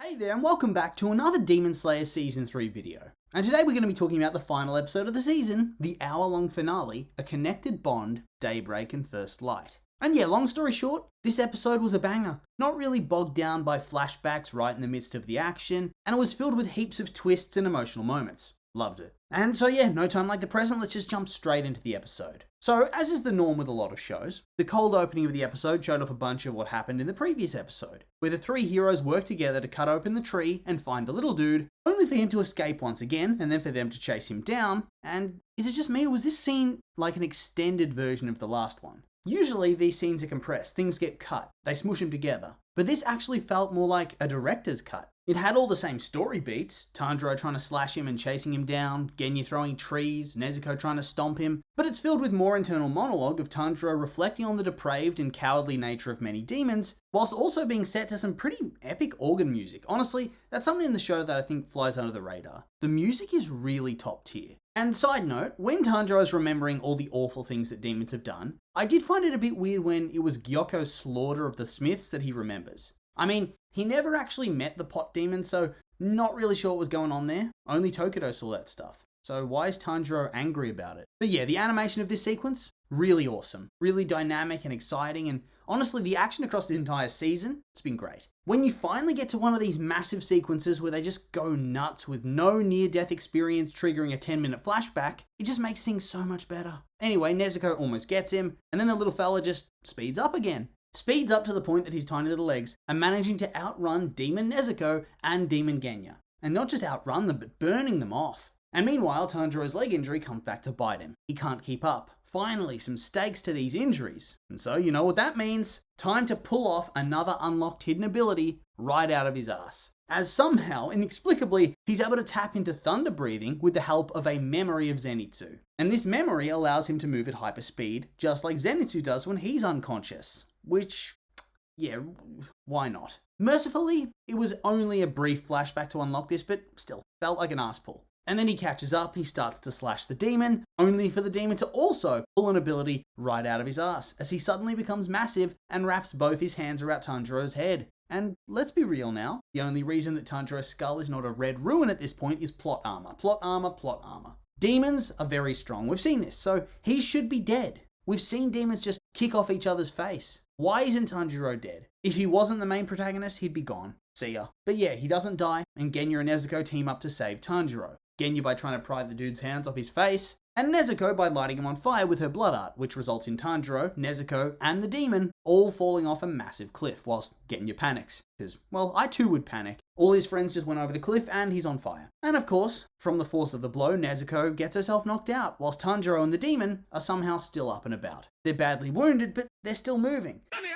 Hey there and welcome back to another Demon Slayer Season 3 video. And today we're going to be talking about the final episode of the season, the hour-long finale, A Connected Bond, Daybreak and First Light. And yeah, long story short, this episode was a banger. Not really bogged down by flashbacks right in the midst of the action, and it was filled with heaps of twists and emotional moments. Loved it. And so yeah, no time like the present, let's just jump straight into the episode. So, as is the norm with a lot of shows, the cold opening of the episode showed off a bunch of what happened in the previous episode, where the three heroes work together to cut open the tree and find the little dude, only for him to escape once again, and then for them to chase him down. And is it just me, or was this scene like an extended version of the last one? Usually these scenes are compressed, things get cut, they smush them together. But this actually felt more like a director's cut. It had all the same story beats, Tanjiro trying to slash him and chasing him down, Genya throwing trees, Nezuko trying to stomp him, but it's filled with more internal monologue of Tanjiro reflecting on the depraved and cowardly nature of many demons, whilst also being set to some pretty epic organ music. Honestly, that's something in the show that I think flies under the radar. The music is really top tier. And side note, when Tanjiro is remembering all the awful things that demons have done, I did find it a bit weird when it was Gyoko's slaughter of the Smiths that he remembers. I mean, he never actually met the pot demon, so not really sure what was going on there. Only Tokido saw that stuff. So why is Tanjiro angry about it? But yeah, the animation of this sequence, really awesome. Really dynamic and exciting, and honestly, the action across the entire season, it's been great. When you finally get to one of these massive sequences where they just go nuts with no near-death experience triggering a 10-minute flashback, it just makes things so much better. Anyway, Nezuko almost gets him, and then the little fella just speeds up again. Speeds up to the point that his tiny little legs are managing to outrun Demon Nezuko and Demon Genya. And not just outrun them, but burning them off. And meanwhile, Tanjiro's leg injury comes back to bite him. He can't keep up. Finally, some stakes to these injuries. And so, you know what that means. Time to pull off another unlocked hidden ability right out of his ass. As somehow, inexplicably, he's able to tap into thunder breathing with the help of a memory of Zenitsu. And this memory allows him to move at hyperspeed, just like Zenitsu does when he's unconscious. Which, yeah, why not? Mercifully, it was only a brief flashback to unlock this, but still, felt like an ass pull. And then he catches up, he starts to slash the demon, only for the demon to also pull an ability right out of his ass, as he suddenly becomes massive and wraps both his hands around Tanjiro's head. And let's be real now, the only reason that Tanjiro's skull is not a red ruin at this point is plot armor. Plot armor, plot armor. Demons are very strong, we've seen this, so he should be dead. We've seen demons just kick off each other's face. Why isn't Tanjiro dead? If he wasn't the main protagonist, he'd be gone. See ya. But yeah, he doesn't die, and Genya and Nezuko team up to save Tanjiro. Genya by trying to pry the dude's hands off his face, and Nezuko by lighting him on fire with her blood art, which results in Tanjiro, Nezuko, and the demon all falling off a massive cliff, whilst Genya panics. Because, well, I too would panic. All his friends just went over the cliff and he's on fire. And of course, from the force of the blow, Nezuko gets herself knocked out, whilst Tanjiro and the demon are somehow still up and about. They're badly wounded, but they're still moving. Come here!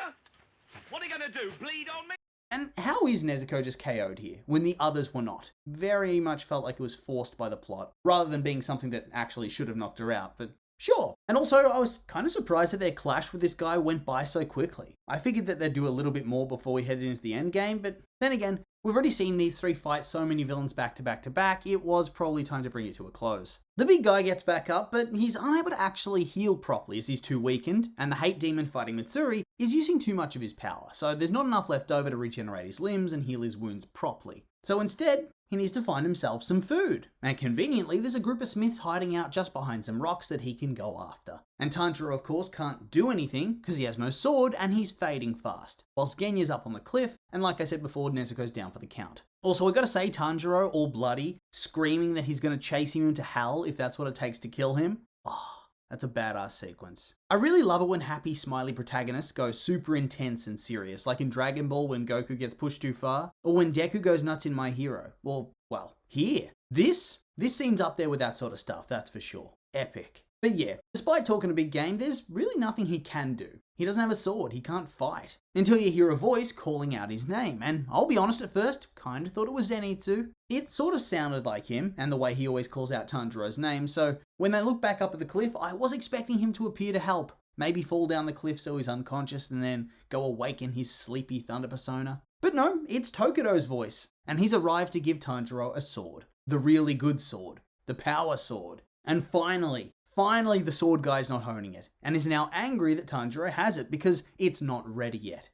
What are you gonna do, bleed on me? And how is Nezuko just KO'd here, when the others were not? Very much felt like it was forced by the plot, rather than being something that actually should have knocked her out, but sure. And also, I was kind of surprised that their clash with this guy went by so quickly. I figured that they'd do a little bit more before we headed into the endgame, but then again, we've already seen these three fight so many villains back to back to back, it was probably time to bring it to a close. The big guy gets back up, but he's unable to actually heal properly as he's too weakened, and the hate demon fighting Mitsuri is using too much of his power, so there's not enough left over to regenerate his limbs and heal his wounds properly. So instead, he needs to find himself some food. And conveniently, there's a group of Smiths hiding out just behind some rocks that he can go after. And Tanjiro, of course, can't do anything because he has no sword and he's fading fast. Whilst Genya's up on the cliff, and like I said before, Nezuko's down for the count. Also, I gotta say, Tanjiro, all bloody, screaming that he's gonna chase him into hell if that's what it takes to kill him. Oh, that's a badass sequence. I really love it when happy, smiley protagonists go super intense and serious, like in Dragon Ball when Goku gets pushed too far, or when Deku goes nuts in My Hero. Or, well, here. This scene's up there with that sort of stuff, that's for sure. Epic. But yeah, despite talking a big game, there's really nothing he can do. He doesn't have a sword, he can't fight. Until you hear a voice calling out his name, and I'll be honest, at first, kinda thought it was Zenitsu. It sort of sounded like him, and the way he always calls out Tanjiro's name, so when they look back up at the cliff, I was expecting him to appear to help. Maybe fall down the cliff so he's unconscious and then go awaken his sleepy thunder persona. But no, it's Tokido's voice, and he's arrived to give Tanjiro a sword. The really good sword. The power sword. And finally, the sword guy's not honing it, and is now angry that Tanjiro has it because it's not ready yet.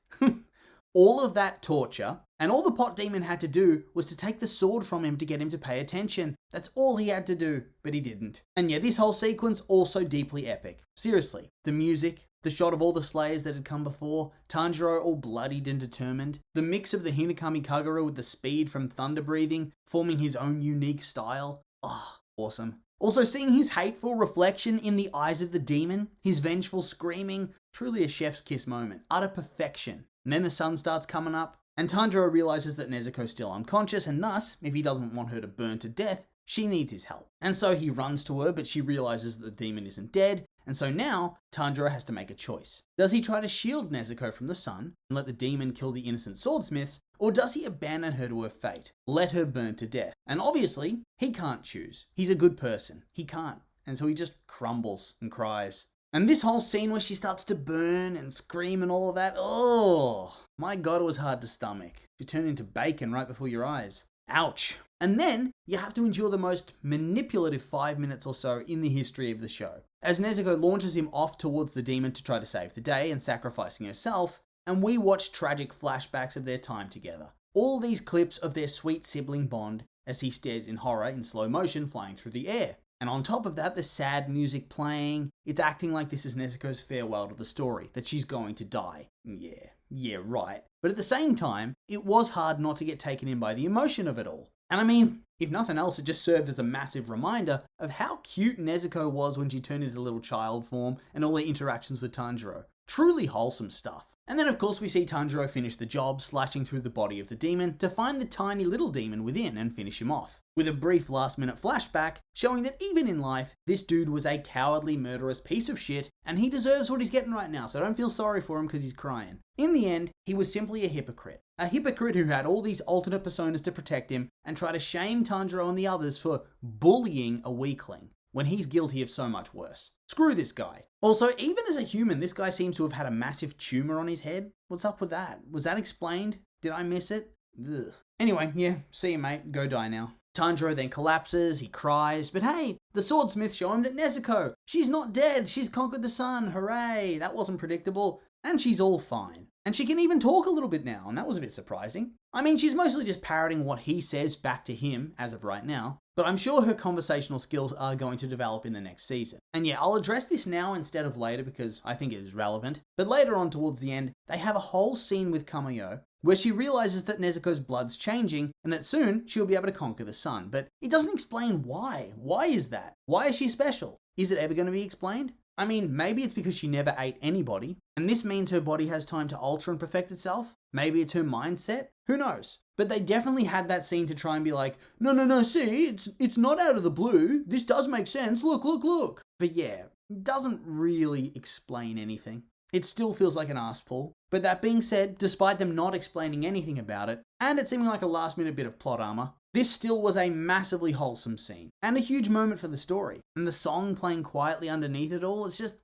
All of that torture, And all the pot demon had to do was to take the sword from him to get him to pay attention. That's all he had to do, but he didn't. And yeah, this whole sequence also deeply epic. Seriously, the music, the shot of all the slayers that had come before, Tanjiro all bloodied and determined, the mix of the Hinokami Kagura with the speed from thunder breathing, forming his own unique style. Ah, awesome. Also seeing his hateful reflection in the eyes of the demon, his vengeful screaming, truly a chef's kiss moment, utter perfection. And then the sun starts coming up, and Tanjiro realizes that Nezuko's still unconscious, and thus, if he doesn't want her to burn to death, she needs his help. And so he runs to her, but she realizes that the demon isn't dead, and so now, Tanjiro has to make a choice. Does he try to shield Nezuko from the sun and let the demon kill the innocent swordsmiths, or does he abandon her to her fate, let her burn to death? And obviously, he can't choose. He's a good person. He can't. And so he just crumbles and cries. And this whole scene where she starts to burn and scream and all of that, oh, my god, it was hard to stomach. She turned into bacon right before your eyes. Ouch. And then you have to endure the most manipulative 5 minutes or so in the history of the show, as Nezuko launches him off towards the demon to try to save the day and sacrificing herself, and we watch tragic flashbacks of their time together. All these clips of their sweet sibling bond as he stares in horror in slow motion flying through the air. And on top of that, the sad music playing. It's acting like this is Nezuko's farewell to the story, that she's going to die. Yeah, right. But at the same time, it was hard not to get taken in by the emotion of it all. And I mean, if nothing else, it just served as a massive reminder of how cute Nezuko was when she turned into little child form and all their interactions with Tanjiro. Truly wholesome stuff. And then of course we see Tanjiro finish the job, slashing through the body of the demon to find the tiny little demon within and finish him off. With a brief last minute flashback showing that even in life, this dude was a cowardly, murderous piece of shit, and he deserves what he's getting right now, so don't feel sorry for him because he's crying. In the end, he was simply a hypocrite. A hypocrite who had all these alternate personas to protect him and try to shame Tanjiro and the others for bullying a weakling, when he's guilty of so much worse. Screw this guy. Also, even as a human, this guy seems to have had a massive tumor on his head. What's up with that? Was that explained? Did I miss it? Ugh. Anyway, yeah, see you mate, go die now. Tanjiro then collapses, he cries, but hey, the swordsmiths show him that Nezuko, she's not dead, she's conquered the sun, hooray, that wasn't predictable, and she's all fine. And she can even talk a little bit now, and that was a bit surprising. I mean, she's mostly just parroting what he says back to him, as of right now, but I'm sure her conversational skills are going to develop in the next season. And yeah, I'll address this now instead of later because I think it is relevant, but later on towards the end, they have a whole scene with Kamayo, where she realizes that Nezuko's blood's changing and that soon she'll be able to conquer the sun, but it doesn't explain why. Why is that? Why is she special? Is it ever going to be explained? I mean, maybe it's because she never ate anybody, and this means her body has time to alter and perfect itself. Maybe it's her mindset. Who knows? But they definitely had that scene to try and be like, no, see, it's not out of the blue. This does make sense. Look. But yeah, it doesn't really explain anything. It still feels like an arse pull. But that being said, despite them not explaining anything about it, and it seeming like a last minute bit of plot armor, this still was a massively wholesome scene, and a huge moment for the story. And the song playing quietly underneath it all, it's just,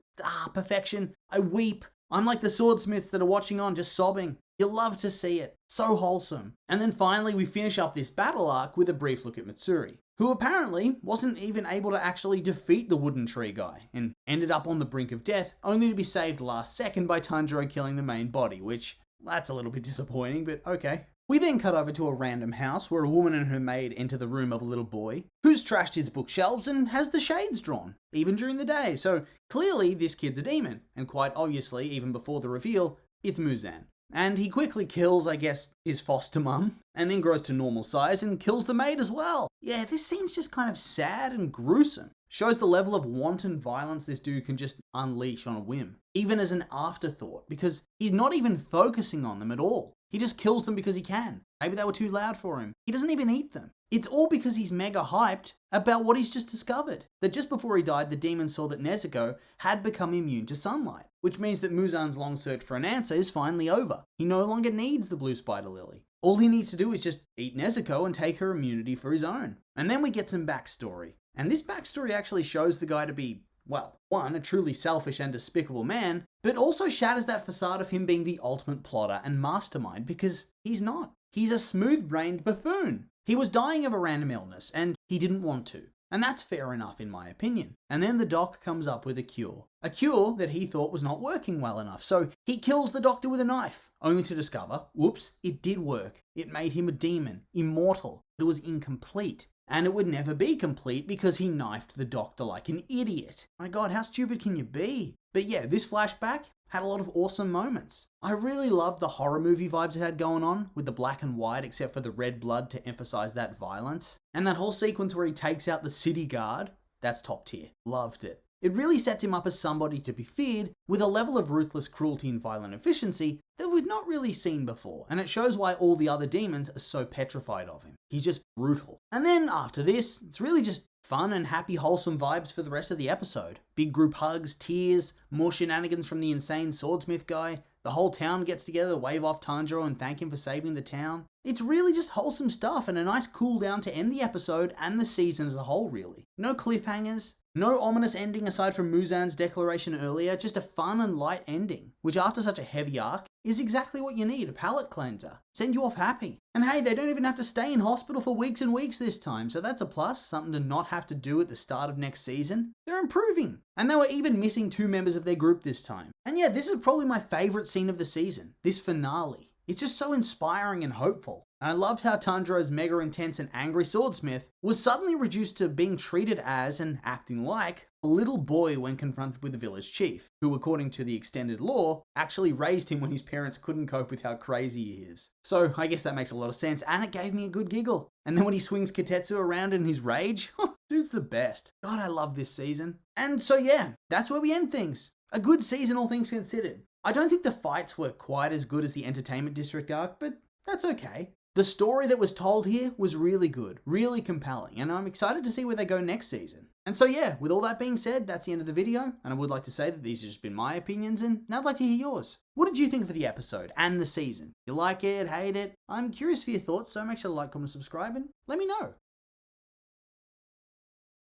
perfection. I weep. I'm like the swordsmiths that are watching on, just sobbing. You'll love to see it. So wholesome. And then finally we finish up this battle arc with a brief look at Mitsuri, who apparently wasn't even able to actually defeat the wooden tree guy, and ended up on the brink of death, only to be saved last second by Tanjiro killing the main body, which, that's a little bit disappointing, but okay. We then cut over to a random house where a woman and her maid enter the room of a little boy, who's trashed his bookshelves and has the shades drawn, even during the day, so clearly this kid's a demon, and quite obviously, even before the reveal, it's Muzan. And he quickly kills, I guess, his foster mum, and then grows to normal size and kills the maid as well. Yeah, this scene's just kind of sad and gruesome. Shows the level of wanton violence this dude can just unleash on a whim, even as an afterthought, because he's not even focusing on them at all. He just kills them because he can. Maybe they were too loud for him. He doesn't even eat them. It's all because he's mega hyped about what he's just discovered. That just before he died, the demon saw that Nezuko had become immune to sunlight, which means that Muzan's long search for an answer is finally over. He no longer needs the blue spider lily. All he needs to do is just eat Nezuko and take her immunity for his own. And then we get some backstory. And this backstory actually shows the guy to be, well, one, a truly selfish and despicable man, but also shatters that facade of him being the ultimate plotter and mastermind, because he's not. He's a smooth-brained buffoon. He was dying of a random illness, and he didn't want to. And that's fair enough in my opinion. And then the Doc comes up with a cure. A cure that he thought was not working well enough, so he kills the Doctor with a knife, only to discover, whoops, it did work. It made him a demon, immortal, but it was incomplete. And it would never be complete because he knifed the Doctor like an idiot. My god, how stupid can you be? But yeah, this flashback had a lot of awesome moments. I really loved the horror movie vibes it had going on, with the black and white except for the red blood to emphasize that violence. And that whole sequence where he takes out the city guard, that's top tier. Loved it. It really sets him up as somebody to be feared, with a level of ruthless cruelty and violent efficiency that we'd not really seen before, and it shows why all the other demons are so petrified of him. He's just brutal. And then after this, it's really just fun and happy, wholesome vibes for the rest of the episode. Big group hugs, tears, more shenanigans from the insane swordsmith guy. The whole town gets together to wave off Tanjiro and thank him for saving the town. It's really just wholesome stuff and a nice cool down to end the episode and the season as a whole, really. No cliffhangers, no ominous ending aside from Muzan's declaration earlier, just a fun and light ending, which after such a heavy arc is exactly what you need, a palate cleanser. Send you off happy. And hey, they don't even have to stay in hospital for weeks and weeks this time, so that's a plus, something to not have to do at the start of next season. They're improving. And they were even missing 2 members of their group this time. And yeah, this is probably my favourite scene of the season, this finale. It's just so inspiring and hopeful. And I loved how Tanjiro's mega intense and angry swordsmith was suddenly reduced to being treated as and acting like a little boy when confronted with the village chief, who according to the extended lore, actually raised him when his parents couldn't cope with how crazy he is. So I guess that makes a lot of sense, and it gave me a good giggle. And then when he swings Kotetsu around in his rage, dude's the best. God, I love this season. And so yeah, that's where we end things. A good season, all things considered. I don't think the fights were quite as good as the Entertainment District arc, but that's okay. The story that was told here was really good, really compelling, and I'm excited to see where they go next season. And so yeah, with all that being said, that's the end of the video, and I would like to say that these have just been my opinions, and now I'd like to hear yours. What did you think of the episode and the season? You like it, hate it? I'm curious for your thoughts, so make sure to like, comment, subscribe, and let me know.